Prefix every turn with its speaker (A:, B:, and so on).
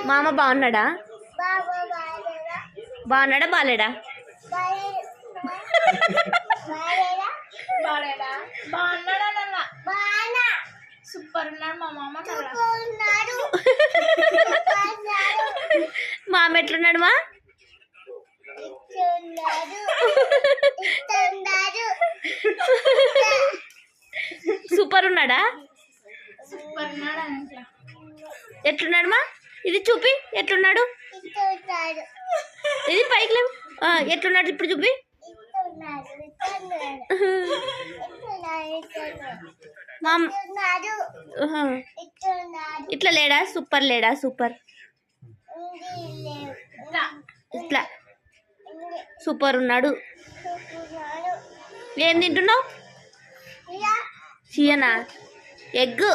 A: మామ బాగున్నాడా? బాగున్నాడా బాలేడా?
B: సూపర్ ఉన్నాడు మా మామ.
A: మామ ఎట్లున్నాడు? మా సూపర్ ఉన్నాడా?
B: సూపర్ ఉన్నాడు.
A: ఎట్లున్నాడు మా? ఇది చూపి ఎట్లున్నాడు? ఇది పైకి లేవు. ఎట్లున్నాడు ఇప్పుడు చూపి. ఇట్లా లేడా? సూపర్ లేడా? సూపర్ ఇట్లా సూపర్ ఉన్నాడు. ఏం తింటున్నావు? చీయనా? ఎగ్.